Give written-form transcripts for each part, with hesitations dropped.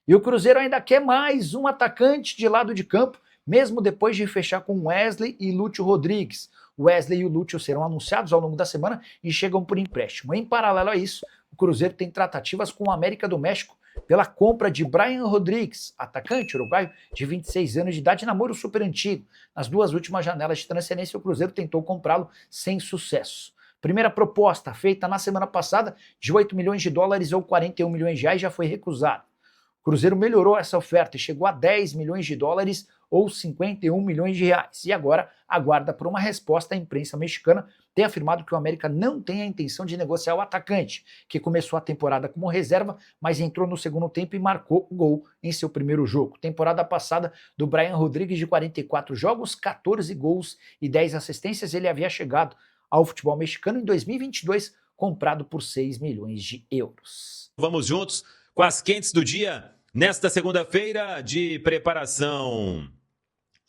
E o Cruzeiro ainda quer mais um atacante de lado de campo, mesmo depois de fechar com Wesley e Lúcio Rodrigues. O Wesley e o Lúcio serão anunciados ao longo da semana e chegam por empréstimo. Em paralelo a isso, o Cruzeiro tem tratativas com o América do México pela compra de Brian Rodrigues, atacante uruguaio de 26 anos de idade, namoro super antigo. Nas duas últimas janelas de transferência, o Cruzeiro tentou comprá-lo sem sucesso. Primeira proposta, feita na semana passada, de 8 milhões de dólares ou 41 milhões de reais, já foi recusada. O Cruzeiro melhorou essa oferta e chegou a 10 milhões de dólares ou 51 milhões de reais. E agora aguarda por uma resposta. A imprensa mexicana tem afirmado que o América não tem a intenção de negociar o atacante, que começou a temporada como reserva, mas entrou no segundo tempo e marcou o gol em seu primeiro jogo. Temporada passada do Brian Rodrigues, de 44 jogos, 14 gols e 10 assistências, ele havia chegado ao futebol mexicano em 2022, comprado por 6 milhões de euros. Vamos juntos com as quentes do dia, nesta segunda-feira de preparação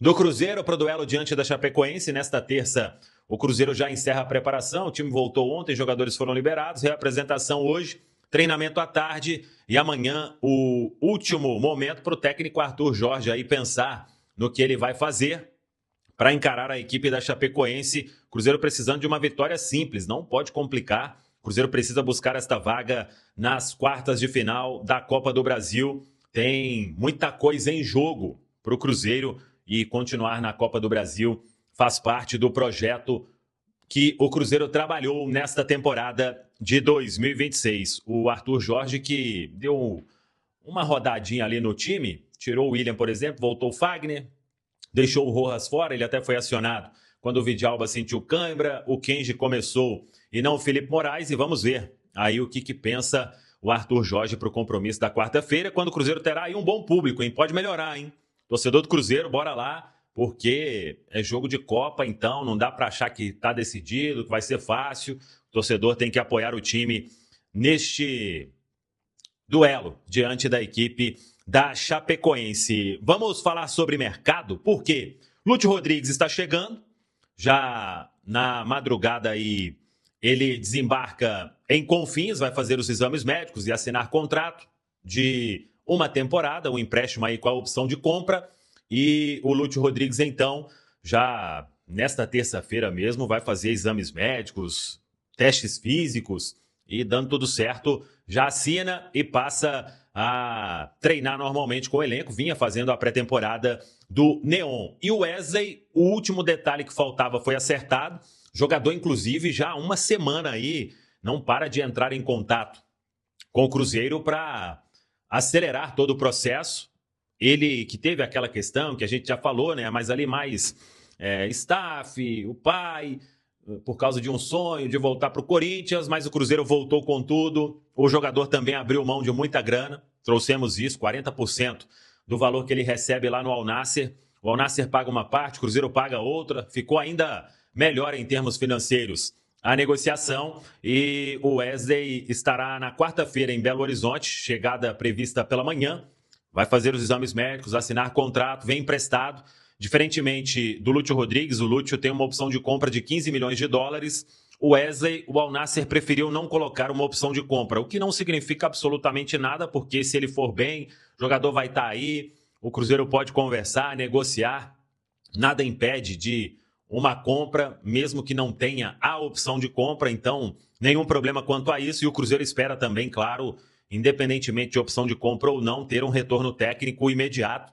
do Cruzeiro para o duelo diante da Chapecoense. Nesta terça, o Cruzeiro já encerra a preparação, o time voltou ontem, jogadores foram liberados, reapresentação hoje, treinamento à tarde e amanhã o último momento para o técnico Arthur Jorge aí pensar no que ele vai fazer para encarar a equipe da Chapecoense. Cruzeiro precisando de uma vitória simples, não pode complicar. O Cruzeiro precisa buscar esta vaga nas quartas de final da Copa do Brasil. Tem muita coisa em jogo para o Cruzeiro e continuar na Copa do Brasil faz parte do projeto que o Cruzeiro trabalhou nesta temporada de 2026. O Arthur Jorge, que deu uma rodadinha ali no time, tirou o William, por exemplo, voltou o Fagner, deixou o Rojas fora, ele até foi acionado quando o Vidalba sentiu cãibra, o Kenji começou e não o Felipe Moraes, e vamos ver aí o que pensa o Arthur Jorge para o compromisso da quarta-feira, quando o Cruzeiro terá aí um bom público, hein? Pode melhorar, hein? Torcedor do Cruzeiro, bora lá, porque é jogo de Copa, então não dá para achar que está decidido, que vai ser fácil. O torcedor tem que apoiar o time neste duelo diante da equipe da Chapecoense. Vamos falar sobre mercado, porque Lúcio Rodrigues está chegando, já na madrugada aí ele desembarca em Confins, vai fazer os exames médicos e assinar contrato de uma temporada, um empréstimo aí com a opção de compra. E o Lúcio Rodrigues, então, já nesta terça-feira mesmo, vai fazer exames médicos, testes físicos e, dando tudo certo, já assina e passa a treinar normalmente com o elenco. Vinha fazendo a pré-temporada do Neon. E o Wesley, o último detalhe que faltava foi acertado. Jogador, inclusive, já há uma semana aí, não para de entrar em contato com o Cruzeiro para acelerar todo o processo. Ele que teve aquela questão que a gente já falou, né? Mas ali mais staff, o pai, por causa de um sonho de voltar para o Corinthians, mas o Cruzeiro voltou com tudo. O jogador também abriu mão de muita grana. Trouxemos isso, 40% do valor que ele recebe lá no Al Nassr. O Al Nassr paga uma parte, o Cruzeiro paga outra. Ficou ainda melhor em termos financeiros a negociação, e o Wesley estará na quarta-feira em Belo Horizonte, chegada prevista pela manhã. Vai fazer os exames médicos, assinar contrato, vem emprestado. Diferentemente do Lúcio Rodrigues, o Lúcio tem uma opção de compra de 15 milhões de dólares. O Wesley, o Al Nassr preferiu não colocar uma opção de compra, o que não significa absolutamente nada, porque se ele for bem, o jogador vai estar aí, o Cruzeiro pode conversar, negociar, nada impede de uma compra, mesmo que não tenha a opção de compra, então nenhum problema quanto a isso. E o Cruzeiro espera também, claro, independentemente de opção de compra ou não, ter um retorno técnico imediato,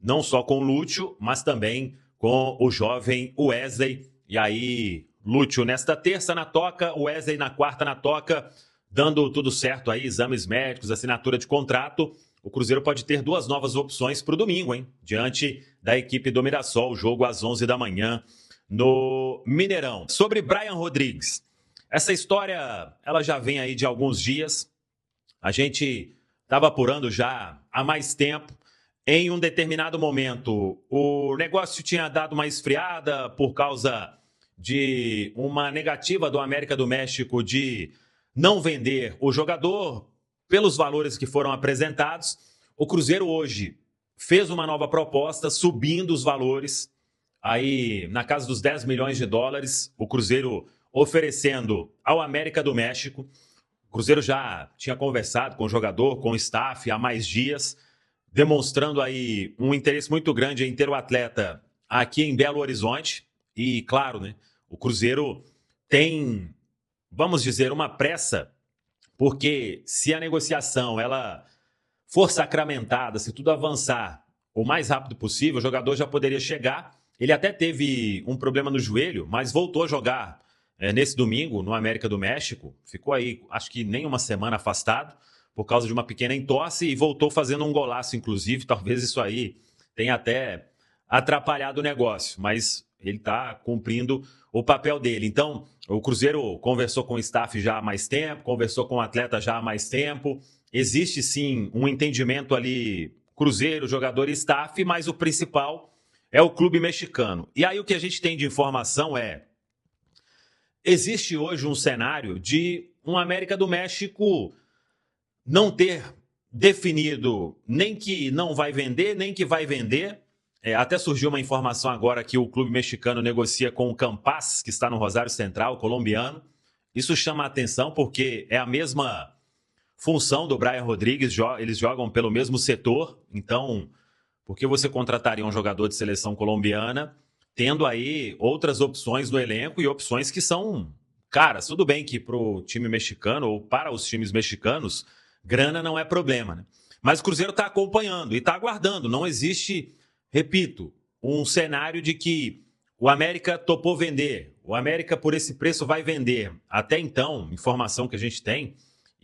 não só com o Lúcio, mas também com o jovem Wesley. E aí, Lúcio nesta terça na toca, Wesley na quarta na toca, dando tudo certo aí, exames médicos, assinatura de contrato. O Cruzeiro pode ter duas novas opções para o domingo, hein? Diante da equipe do Mirassol, jogo às 11 da manhã no Mineirão. Sobre Brian Rodrigues, essa história ela já vem aí de alguns dias. A gente estava apurando já há mais tempo. Em um determinado momento, o negócio tinha dado uma esfriada por causa de uma negativa do América do México de não vender o jogador pelos valores que foram apresentados. O Cruzeiro hoje fez uma nova proposta, subindo os valores, aí na casa dos 10 milhões de dólares, o Cruzeiro oferecendo ao América do México. O Cruzeiro já tinha conversado com o jogador, com o staff há mais dias. demonstrando aí um interesse muito grande em ter o atleta aqui em Belo Horizonte. E, claro, né, o Cruzeiro tem, vamos dizer, uma pressa, porque se a negociação ela for sacramentada, se tudo avançar o mais rápido possível, o jogador já poderia chegar. Ele até teve um problema no joelho, mas voltou a jogar nesse domingo no América do México. Ficou aí, acho que nem uma semana afastado, por causa de uma pequena entorse, e voltou fazendo um golaço, inclusive. Talvez isso aí tenha até atrapalhado o negócio, mas ele está cumprindo o papel dele. Então, o Cruzeiro conversou com o staff já há mais tempo, conversou com o atleta já há mais tempo. Existe, sim, um entendimento ali, Cruzeiro, jogador e staff, mas o principal é o clube mexicano. E aí o que a gente tem de informação é: existe hoje um cenário de um América do México não ter definido nem que não vai vender, nem que vai vender. Até surgiu uma informação agora que o clube mexicano negocia com o Campas, que está no Rosário Central, colombiano. Isso chama a atenção porque é a mesma função do Brian Rodrigues, eles jogam pelo mesmo setor. Então, por que você contrataria um jogador de seleção colombiana, tendo aí outras opções no elenco e opções que são caras? Tudo bem que para o time mexicano ou para os times mexicanos, grana não é problema, né? Mas o Cruzeiro está acompanhando e está aguardando. Não existe, repito, um cenário de que o América topou vender, o América por esse preço vai vender. Até então, informação que a gente tem,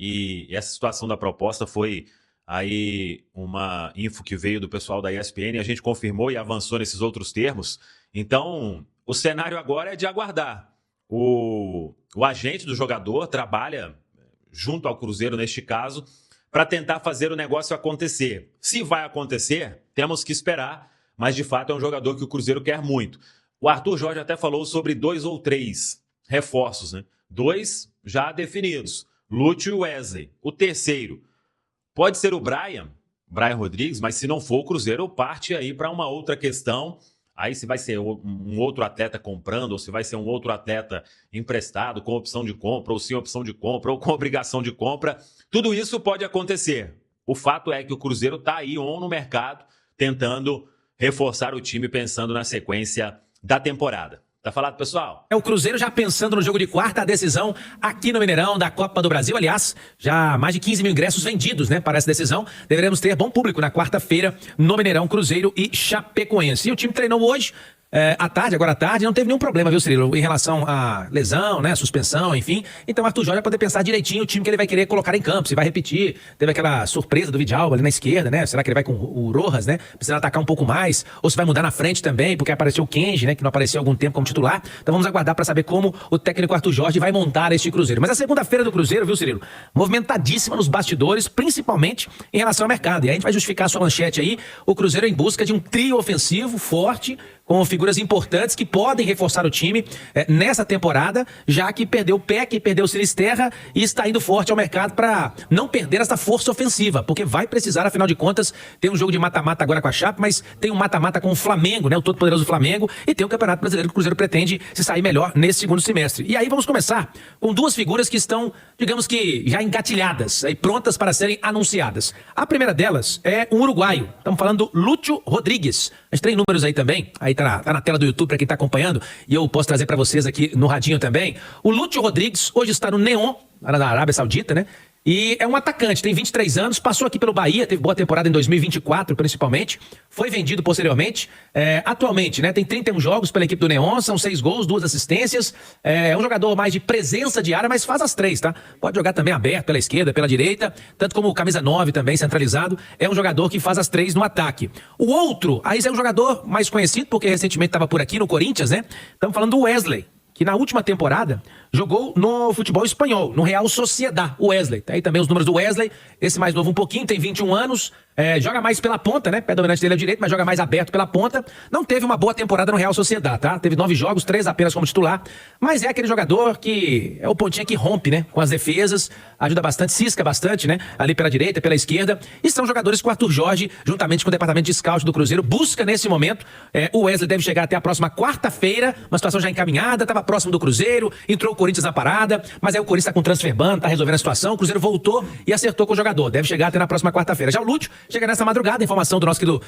e essa situação da proposta foi aí uma info que veio do pessoal da ESPN, a gente confirmou e avançou nesses outros termos. Então, o cenário agora é de aguardar. O agente do jogador trabalha junto ao Cruzeiro, neste caso, para tentar fazer o negócio acontecer. Se vai acontecer, temos que esperar, mas de fato é um jogador que o Cruzeiro quer muito. O Arthur Jorge até falou sobre 2 ou 3 reforços, né? 2 já definidos, Lúcio e Wesley. O terceiro pode ser o Brian Rodrigues, mas se não for, o Cruzeiro parte aí para uma outra questão. Aí se vai ser um outro atleta comprando, ou se vai ser um outro atleta emprestado com opção de compra, ou sem opção de compra, ou com obrigação de compra. Tudo isso pode acontecer. O fato é que o Cruzeiro está aí no mercado, tentando reforçar o time, pensando na sequência da temporada. Tá falado, pessoal? É o Cruzeiro já pensando no jogo de quarta, a decisão aqui no Mineirão da Copa do Brasil. Aliás, já mais de 15 mil ingressos vendidos, né, para essa decisão. Deveremos ter bom público na quarta-feira no Mineirão, Cruzeiro e Chapecoense. E o time treinou hoje, agora à tarde, não teve nenhum problema, viu, Cirilo, em relação à lesão, né, suspensão, enfim. Então o Arthur Jorge vai poder pensar direitinho o time que ele vai querer colocar em campo, se vai repetir. Teve aquela surpresa do Vidal ali na esquerda, né, será que ele vai com o Rojas, né, precisando atacar um pouco mais, ou se vai mudar na frente também, porque apareceu o Kenji, né, que não apareceu há algum tempo como titular. Então vamos aguardar para saber como o técnico Arthur Jorge vai montar este Cruzeiro. Mas a segunda-feira do Cruzeiro, viu, Cirilo, movimentadíssima nos bastidores, principalmente em relação ao mercado. E aí a gente vai justificar a sua manchete aí, o Cruzeiro em busca de um trio ofensivo forte, com figuras importantes que podem reforçar o time nessa temporada, já que perdeu o Peck, perdeu o Sinisterra e está indo forte ao mercado para não perder essa força ofensiva, porque vai precisar, afinal de contas, tem um jogo de mata-mata agora com a Chape, mas tem um mata-mata com o Flamengo, né, o todo-poderoso Flamengo, e tem o Campeonato Brasileiro que o Cruzeiro pretende se sair melhor nesse segundo semestre. E aí vamos começar com 2 figuras que estão, digamos que, já engatilhadas, aí, prontas para serem anunciadas. A primeira delas é um uruguaio, estamos falando do Lúcio Rodrigues. A gente tem números aí também, aí tá na tela do YouTube para quem tá acompanhando, e eu posso trazer para vocês aqui no radinho também. O Lúcio Rodrigues hoje está no Neon, lá na Arábia Saudita, né? E é um atacante, tem 23 anos, passou aqui pelo Bahia, teve boa temporada em 2024, principalmente. Foi vendido posteriormente. Atualmente, né, tem 31 jogos pela equipe do Neon, são 6 gols, 2 assistências. É um jogador mais de presença de área, mas faz as 3, tá? Pode jogar também aberto pela esquerda, pela direita, tanto como o camisa 9 também, centralizado. É um jogador que faz as 3 no ataque. O outro, aí é um jogador mais conhecido, porque recentemente estava por aqui no Corinthians, né? Estamos falando do Wesley, que na última temporada jogou no futebol espanhol, no Real Sociedad, o Wesley. Tá aí também os números do Wesley, esse mais novo um pouquinho, tem 21 anos, joga mais pela ponta, né? Pé dominante dele é direito, mas joga mais aberto pela ponta. Não teve uma boa temporada no Real Sociedad, tá? Teve 9 jogos, 3 apenas como titular, mas é aquele jogador que é o pontinha que rompe, né? Com as defesas, ajuda bastante, cisca bastante, né? Ali pela direita, pela esquerda, e são jogadores que o Arthur Jorge, juntamente com o departamento de scout do Cruzeiro, busca nesse momento. O Wesley deve chegar até a próxima quarta-feira, uma situação já encaminhada, estava próximo do Cruzeiro, entrou o Corinthians na parada, mas aí o Corinthians tá com transfer ban, tá resolvendo a situação, o Cruzeiro voltou e acertou com o jogador, deve chegar até na próxima quarta-feira. Já o Lúcio Chega nessa madrugada, informação do nosso querido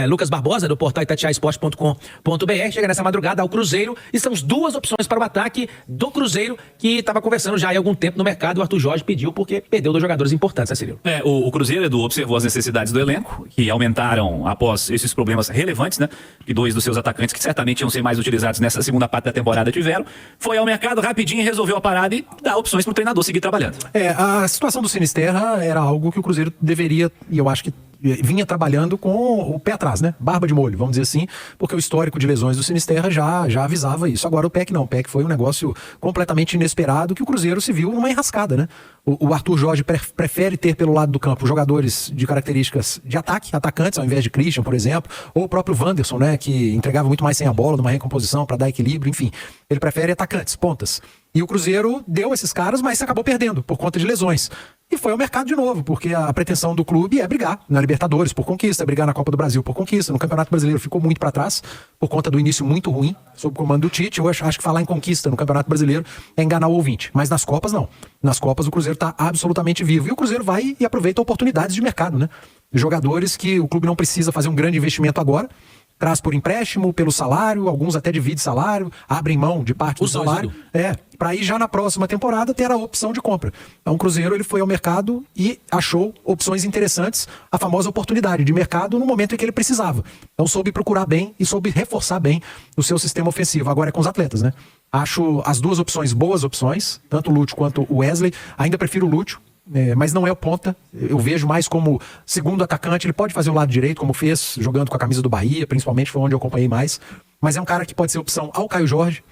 Lucas Barbosa, do portal itatiaesporte.com.br. Chega nessa madrugada ao Cruzeiro e são as duas opções para o ataque do Cruzeiro, que estava conversando já há algum tempo no mercado. O Arthur Jorge pediu porque perdeu 2 jogadores importantes, né, Cirilo? O Cruzeiro, Edu, observou as necessidades do elenco, que aumentaram após esses problemas relevantes, né? Que 2 dos seus atacantes, que certamente iam ser mais utilizados nessa segunda parte da temporada, tiveram. Foi ao mercado rapidinho, resolveu a parada e dá opções para o treinador seguir trabalhando. A situação do Sinisterra era algo que o Cruzeiro deveria, e eu acho que vinha trabalhando com o pé atrás, né? Barba de molho, vamos dizer assim, porque o histórico de lesões do Sinisterra já avisava isso. Agora o PEC não, o PEC foi um negócio completamente inesperado que o Cruzeiro se viu numa enrascada, né? O Arthur Jorge prefere ter pelo lado do campo jogadores de características de ataque, atacantes, ao invés de Christian, por exemplo, ou o próprio Wanderson, né? Que entregava muito mais sem a bola, numa recomposição para dar equilíbrio, enfim. Ele prefere atacantes, pontas. E o Cruzeiro deu esses caras, mas acabou perdendo por conta de lesões. E foi ao mercado de novo, porque a pretensão do clube é brigar na Libertadores por conquista, brigar na Copa do Brasil por conquista. No Campeonato Brasileiro ficou muito para trás, por conta do início muito ruim, sob o comando do Tite. Eu acho que falar em conquista no Campeonato Brasileiro é enganar o ouvinte. Mas nas Copas, não. Nas Copas o Cruzeiro está absolutamente vivo. E o Cruzeiro vai e aproveita oportunidades de mercado, né? Jogadores que o clube não precisa fazer um grande investimento agora, traz por empréstimo, pelo salário, alguns até dividem salário, abrem mão de parte do salário, para ir já na próxima temporada ter a opção de compra. Então o Cruzeiro ele foi ao mercado e achou opções interessantes, a famosa oportunidade de mercado no momento em que ele precisava. Então soube procurar bem e soube reforçar bem o seu sistema ofensivo. Agora é com os atletas, né? Acho as duas opções boas opções, tanto o Lúcio quanto o Wesley. Ainda prefiro o Lúcio. Mas não é o ponta, eu vejo mais como segundo atacante. Ele pode fazer o lado direito, como fez jogando com a camisa do Bahia, principalmente foi onde eu acompanhei mais, mas é um cara que pode ser opção ao Caio Jorge,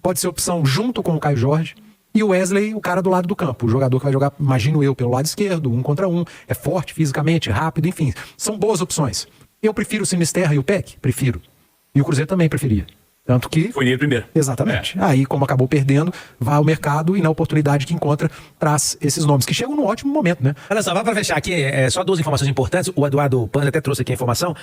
pode ser opção junto com o Caio Jorge, e o Wesley, o cara do lado do campo, o jogador que vai jogar, imagino eu, pelo lado esquerdo, 1 contra 1, é forte fisicamente, rápido, enfim, são boas opções. Eu prefiro o Sinisterra e o Peck, prefiro, e o Cruzeiro também preferia. Tanto que... Foi nele primeiro. Exatamente. Aí, como acabou perdendo, vai ao mercado e na oportunidade que encontra, traz esses nomes, que chegam num ótimo momento, né? Olha só, para fechar aqui, só 2 informações importantes. O Eduardo Panza até trouxe aqui a informação.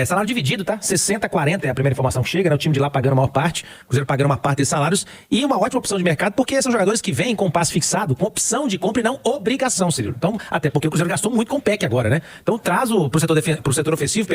Salário dividido, tá? 60-40 é a primeira informação que chega, né? O time de lá pagando a maior parte, o Cruzeiro pagando uma parte desses salários. E uma ótima opção de mercado, porque são jogadores que vêm com passe fixado, com opção de compra e não obrigação, Cirilo. Então, até porque o Cruzeiro gastou muito com o PEC agora, né? Então, traz pro setor ofensivo,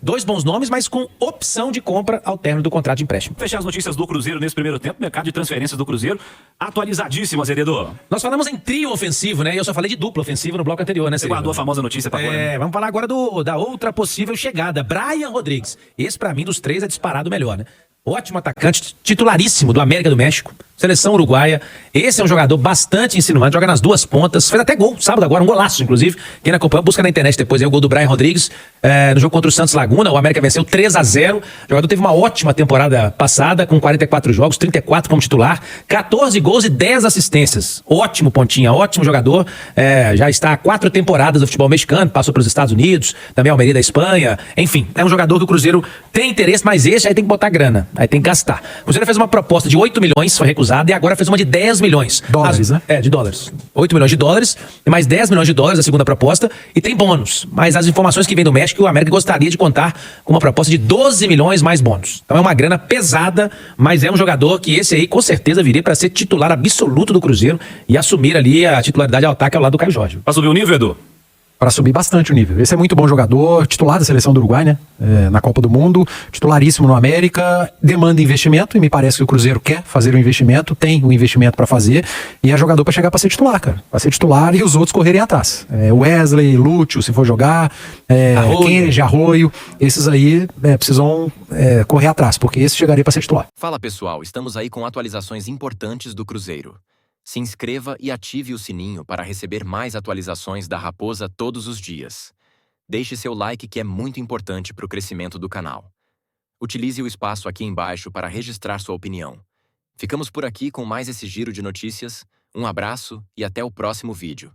2 bons nomes, mas com opção de compra ao término do contrato de empréstimo. Fechar as notícias do Cruzeiro nesse primeiro tempo, mercado de transferências do Cruzeiro atualizadíssimo, Azeredo. Nós falamos em trio ofensivo, né? E eu só falei de dupla ofensiva no bloco anterior, né, Você guardou a famosa notícia para agora, né? Vamos falar agora da outra possível chegada, Brian Rodrigues. Esse, pra mim, dos 3 é disparado o melhor, né? Ótimo atacante, titularíssimo do América do México, seleção uruguaia. Esse é um jogador bastante insinuante, joga nas 2 pontas, fez até gol, sábado agora, um golaço, inclusive. Quem não acompanhou, busca na internet depois aí o gol do Brian Rodrigues, no jogo contra o Santos Laguna. O América venceu 3-0. O jogador teve uma ótima temporada passada, com 44 jogos, 34 como titular, 14 gols e 10 assistências. Ótimo pontinha, ótimo jogador. Já está há 4 temporadas do futebol mexicano, passou pelos Estados Unidos, também Almeria da Espanha. Enfim, é um jogador que o Cruzeiro tem interesse, mas esse aí tem que botar grana. Aí tem que gastar. O Cruzeiro fez uma proposta de 8 milhões, foi recusada, e agora fez uma de 10 milhões. Dólares, né? De dólares. 8 milhões de dólares, e mais 10 milhões de dólares a segunda proposta, e tem bônus. Mas as informações que vêm do México, o América gostaria de contar com uma proposta de 12 milhões mais bônus. Então é uma grana pesada, mas é um jogador que esse aí com certeza viria para ser titular absoluto do Cruzeiro e assumir ali a titularidade ao ataque ao lado do Caio Jorge. Pra subir o nível, Edu? Para subir bastante o nível. Esse é muito bom jogador, titular da seleção do Uruguai, né? Na Copa do Mundo, titularíssimo no América, demanda investimento, e me parece que o Cruzeiro quer fazer o investimento, tem um investimento para fazer, e é jogador para chegar para ser titular, cara. Para ser titular e os outros correrem atrás. Wesley, Lúcio, se for jogar, Kennedy, Arroio, esses aí precisam correr atrás, porque esse chegaria para ser titular. Fala pessoal, estamos aí com atualizações importantes do Cruzeiro. Se inscreva e ative o sininho para receber mais atualizações da Raposa todos os dias. Deixe seu like, que é muito importante para o crescimento do canal. Utilize o espaço aqui embaixo para registrar sua opinião. Ficamos por aqui com mais esse giro de notícias. Um abraço e até o próximo vídeo.